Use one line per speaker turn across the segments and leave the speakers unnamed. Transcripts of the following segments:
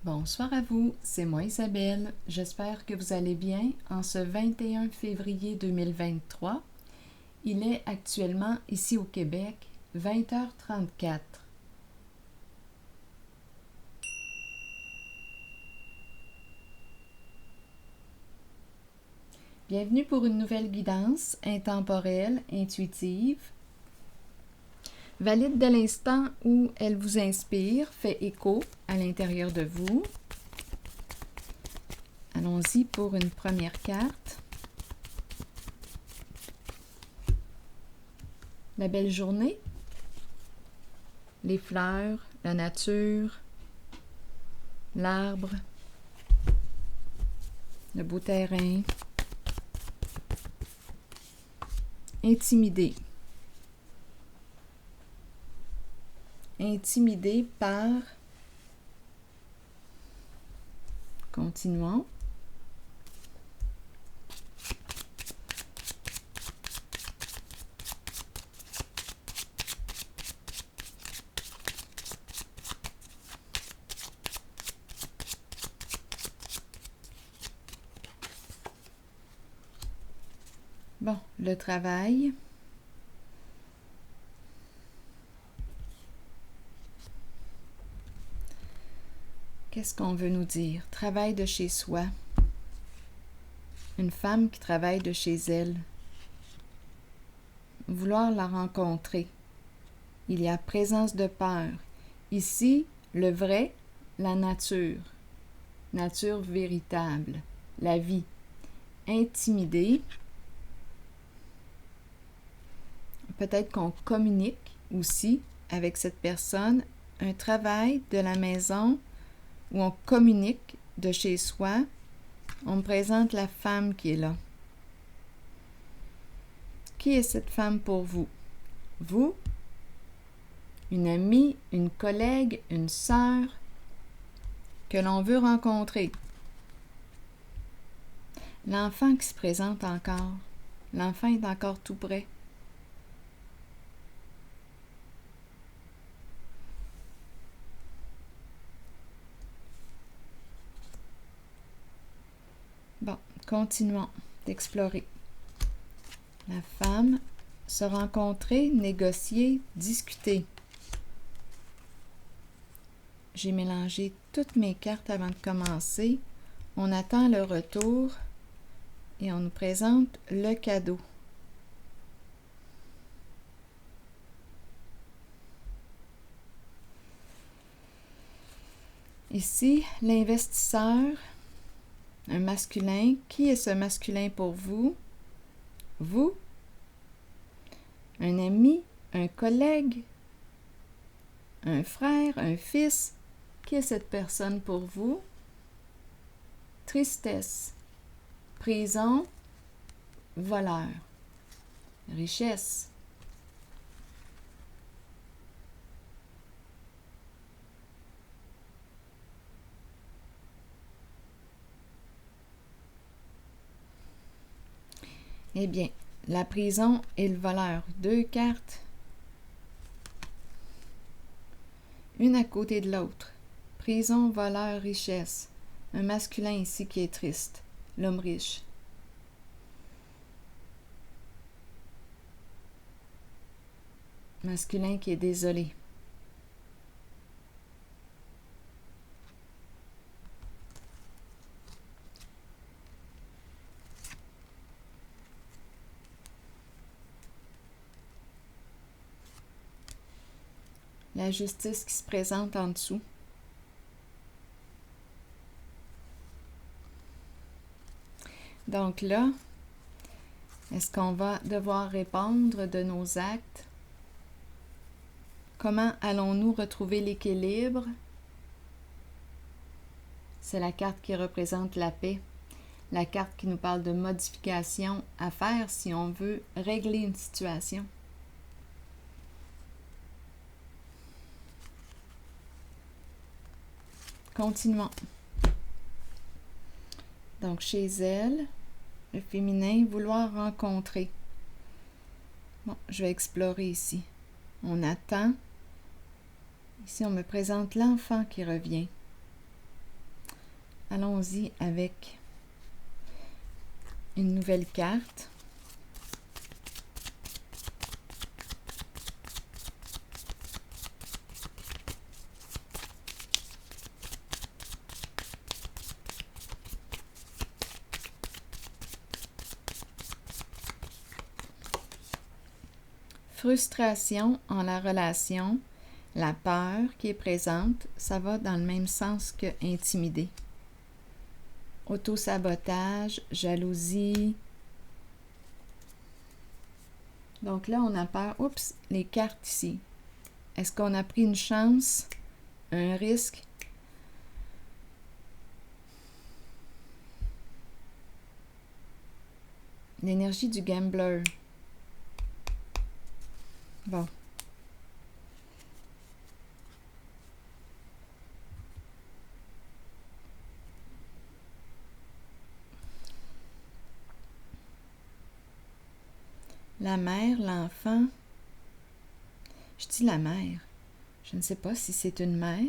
Bonsoir à vous, c'est moi Isabelle. J'espère que vous allez bien en ce 21 février 2023. Il est actuellement ici au Québec 20h34. Bienvenue pour une nouvelle guidance intemporelle, intuitive. Valide dès l'instant où elle vous inspire, fait écho à l'intérieur de vous. Allons-y pour une première carte. La belle journée, les fleurs, la nature, l'arbre, le beau terrain. Intimidé. Intimidé par... Continuons. Bon, le travail. Qu'est-ce qu'on veut nous dire? Travail de chez soi. Une femme qui travaille de chez elle. Vouloir la rencontrer. Il y a présence de peur. Ici, le vrai, la nature. Nature véritable. La vie. Intimidée. Peut-être qu'on communique aussi avec cette personne. Un travail de la maison où on communique de chez soi. On me présente la femme qui est là. Qui est cette femme pour vous? Vous? Une amie, une collègue, une sœur que l'on veut rencontrer. L'enfant qui se présente encore. L'enfant est encore tout près. Bon, continuons d'explorer. La femme, se rencontrer, négocier, discuter. J'ai mélangé toutes mes cartes avant de commencer. On attend le retour et on nous présente le cadeau. Ici, l'investisseur, un masculin. Qui est ce masculin pour vous? Vous? Un ami? Un collègue? Un frère? Un fils? Qui est cette personne pour vous? Tristesse. Prison. Voleur. Richesse. Eh bien, la prison et le voleur. Deux cartes. Une à côté de l'autre. Prison, voleur, richesse. Un masculin ici qui est triste. L'homme riche. Masculin qui est désolé. La justice qui se présente en dessous. Donc là, est-ce qu'on va devoir répondre de nos actes? Comment allons-nous retrouver l'équilibre? C'est la carte qui représente la paix. La carte qui nous parle de modifications à faire si on veut régler une situation. Continuons. Donc, chez elle, le féminin, vouloir rencontrer. Bon, je vais explorer ici. On attend. Ici, on me présente l'enfant qui revient. allons-y avec une nouvelle carte. Frustration en la relation, la peur qui est présente, ça va dans le même sens que intimider. Auto-sabotage, jalousie. Donc là, on a peur. Oups, les cartes ici. Est-ce qu'on a pris une chance, un risque? L'énergie du gambler. Bon. La mère, l'enfant. Je dis la mère. Je ne sais pas si c'est une mère,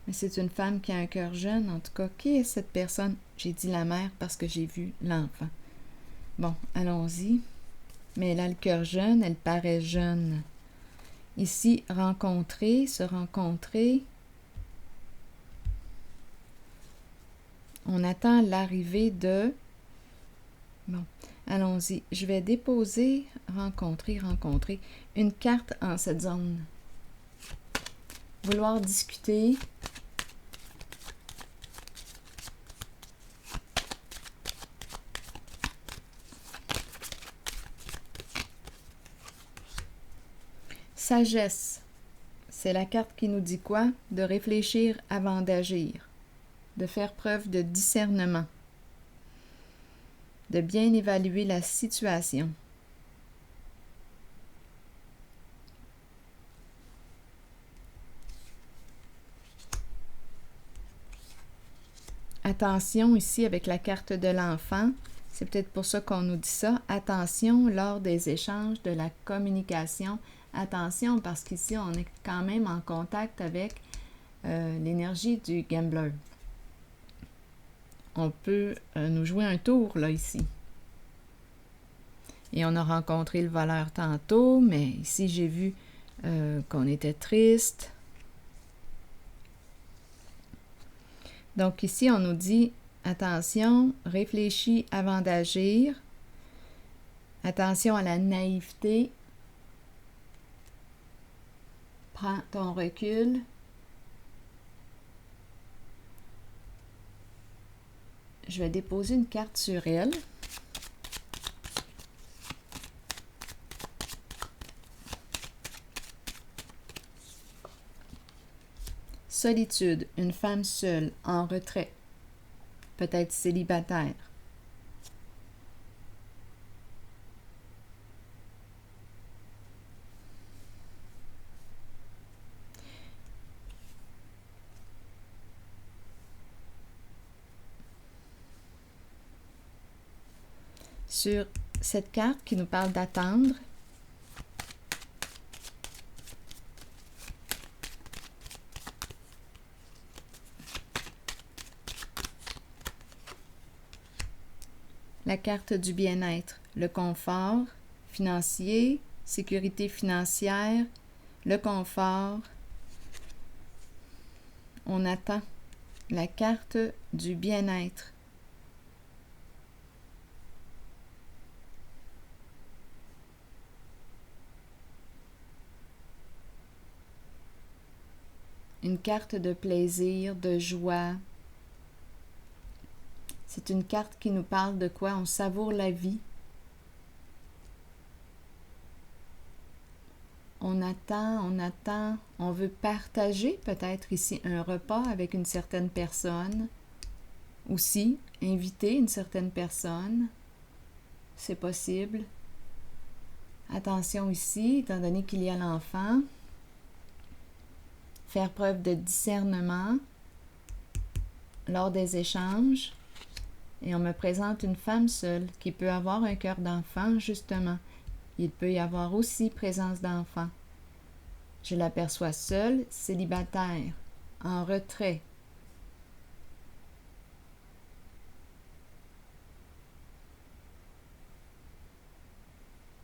mais c'est une femme qui a un cœur jeune. En tout cas, qui est cette personne? J'ai dit la mère parce que j'ai vu l'enfant. Bon, allons-y. Mais elle a le cœur jeune, elle paraît jeune. Ici, rencontrer, se rencontrer. On attend l'arrivée de... Bon, allons-y. Je vais déposer, rencontrer, une carte en cette zone. Vouloir discuter. Sagesse, c'est la carte qui nous dit quoi? De réfléchir avant d'agir, de faire preuve de discernement, de bien évaluer la situation. Attention ici avec la carte de l'enfant, c'est peut-être pour ça qu'on nous dit ça. Attention lors des échanges, de la communication. Attention, parce qu'ici, on est quand même en contact avec l'énergie du gambler. On peut nous jouer un tour, là, ici. Et on a rencontré le voleur tantôt, mais ici, j'ai vu qu'on était triste. Donc, ici, on nous dit, attention, réfléchis avant d'agir. Attention à la naïveté. Prends ton recul. Je vais déposer une carte sur elle. Solitude, une femme seule, en retrait, peut-être célibataire. Sur cette carte qui nous parle d'attendre, la carte du bien-être, le confort financier, sécurité financière, le confort. On attend la carte du bien-être. Une carte de plaisir, de joie. C'est une carte qui nous parle de quoi? On savoure la vie. On attend, on veut partager peut-être ici un repas avec une certaine personne. Aussi, inviter une certaine personne. C'est possible. Attention ici, étant donné qu'il y a l'enfant. Faire preuve de discernement lors des échanges. Et on me présente une femme seule qui peut avoir un cœur d'enfant, justement. Il peut y avoir aussi présence d'enfant. Je l'aperçois seule, célibataire, en retrait.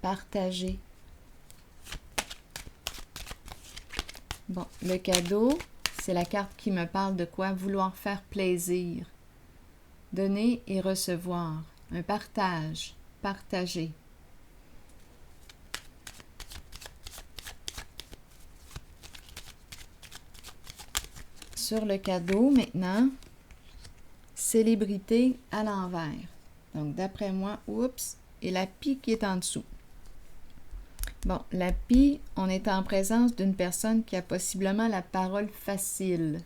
partager. Bon, le cadeau, c'est la carte qui me parle de quoi? Vouloir faire plaisir. Donner et recevoir. Un partage. Partager. Sur le cadeau, maintenant, célébrité à l'envers. Donc, d'après moi, oups, et la pie qui est en dessous. Bon, la pie, on est en présence d'une personne qui a possiblement la parole facile.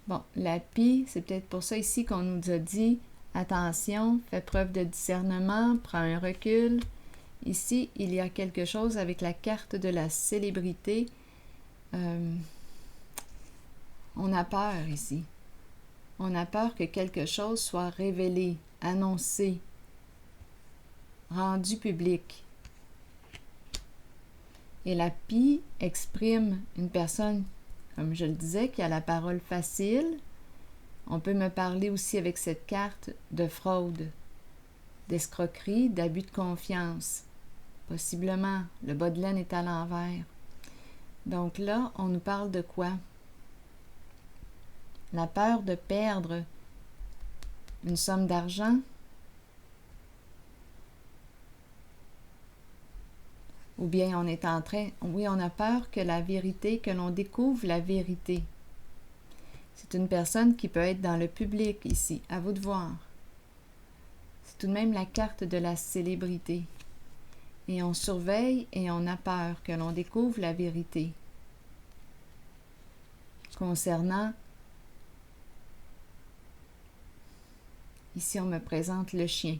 Bon, la pie, c'est peut-être pour ça ici qu'on nous a dit « Attention, fais preuve de discernement, prends un recul ». Ici, il y a quelque chose avec la carte de la célébrité. On a peur ici. On a peur que quelque chose soit révélé, annoncé, rendu public. Et la pie exprime une personne, comme je le disais, qui a la parole facile. On peut me parler aussi avec cette carte de fraude, d'escroquerie, d'abus de confiance. Possiblement, le bas de laine est à l'envers. Donc là, on nous parle de quoi? La peur de perdre une somme d'argent, ou bien on est en train, oui, on a peur que la vérité, que l'on découvre la vérité. C'est une personne qui peut être dans le public ici, à vous de voir. C'est tout de même la carte de la célébrité. Et on surveille et on a peur que l'on découvre la vérité concernant. Ici, on me présente le chien.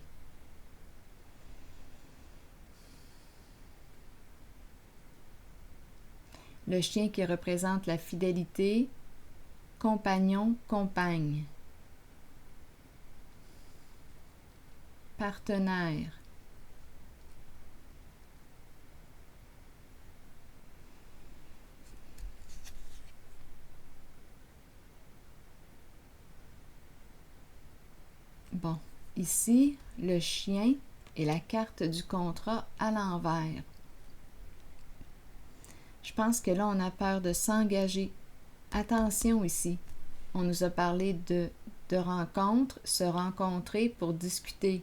Le chien qui représente la fidélité, compagnon, compagne, partenaire. Bon, ici, le chien et la carte du contrat à l'envers. Je pense que là, on a peur de s'engager. Attention ici, on nous a parlé de rencontre, se rencontrer pour discuter.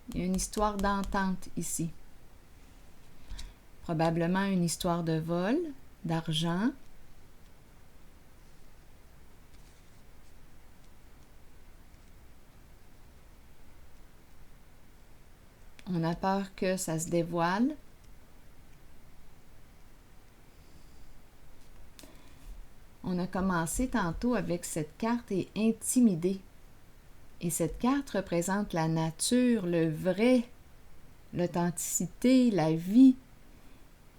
Il y a une histoire d'entente ici. Probablement une histoire de vol, d'argent. On a peur que ça se dévoile. On a commencé tantôt avec cette carte et intimider. Et cette carte représente la nature, le vrai, l'authenticité, la vie.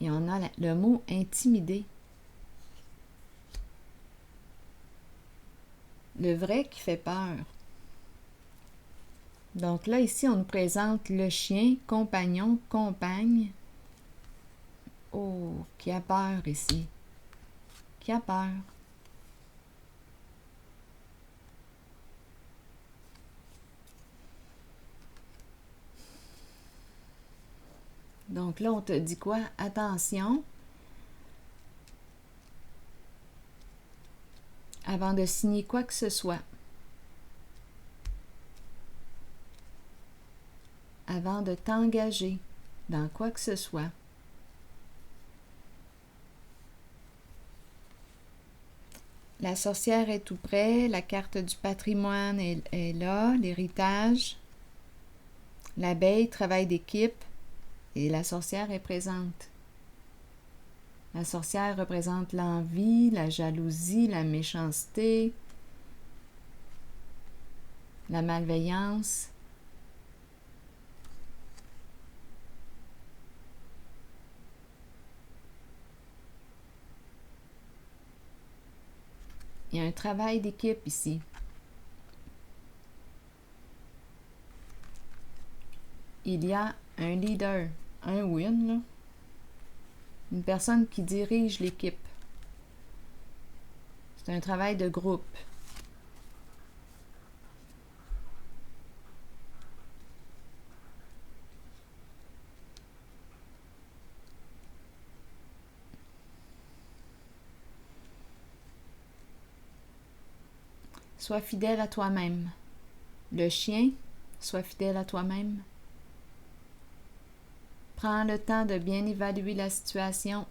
Et on a le mot intimider. Le vrai qui fait peur. Donc là, ici, on nous présente le chien, compagnon, compagne. Oh, qui a peur ici. Qui a peur. Donc là, on te dit quoi? Attention. Avant de signer quoi que ce soit. Avant de t'engager dans quoi que ce soit. La sorcière est tout près, la carte du patrimoine est là, l'héritage. L'abeille, travail d'équipe, et la sorcière est présente. La sorcière représente l'envie, la jalousie, la méchanceté, la malveillance. Il y a un travail d'équipe ici. Il y a un leader, un win, là. Une personne qui dirige l'équipe. C'est un travail de groupe. Sois fidèle à toi-même. Le chien, sois fidèle à toi-même. Prends le temps de bien évaluer la situation.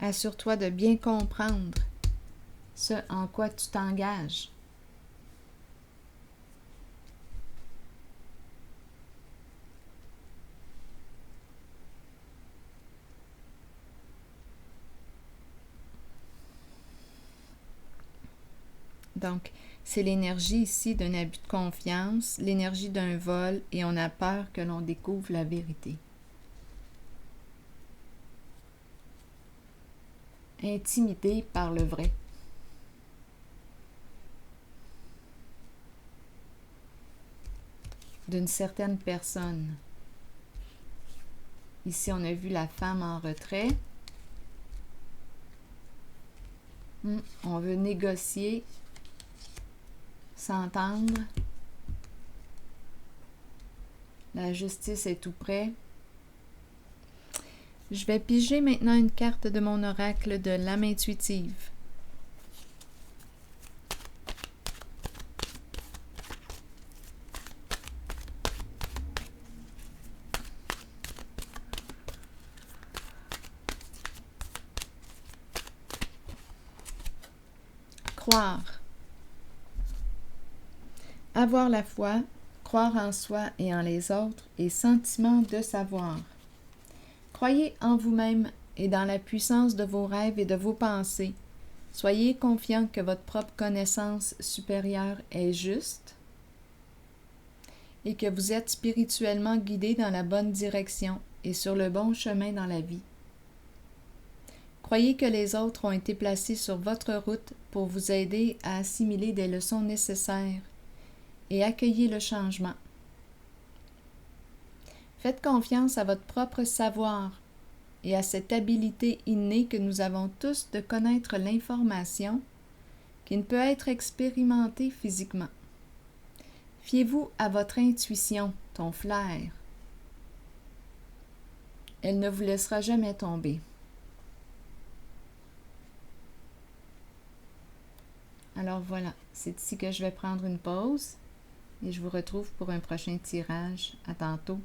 Assure-toi de bien comprendre ce en quoi tu t'engages. Donc, c'est l'énergie ici d'un abus de confiance, l'énergie d'un vol, et on a peur que l'on découvre la vérité. Intimidé par le vrai. D'une certaine personne. Ici, on a vu la femme en retrait. On veut négocier, s'entendre. La justice est tout près. Je vais piger maintenant une carte de mon oracle de l'âme intuitive. Croire. Avoir la foi, croire en soi et en les autres, et sentiment de savoir. Croyez en vous-même et dans la puissance de vos rêves et de vos pensées. Soyez confiant que votre propre connaissance supérieure est juste et que vous êtes spirituellement guidé dans la bonne direction et sur le bon chemin dans la vie. Croyez que les autres ont été placés sur votre route pour vous aider à assimiler des leçons nécessaires et accueillez le changement. Faites confiance à votre propre savoir et à cette habileté innée que nous avons tous de connaître l'information qui ne peut être expérimentée physiquement. Fiez-vous à votre intuition, ton flair. Elle ne vous laissera jamais tomber. Alors voilà, c'est ici que je vais prendre une pause et je vous retrouve pour un prochain tirage. À tantôt.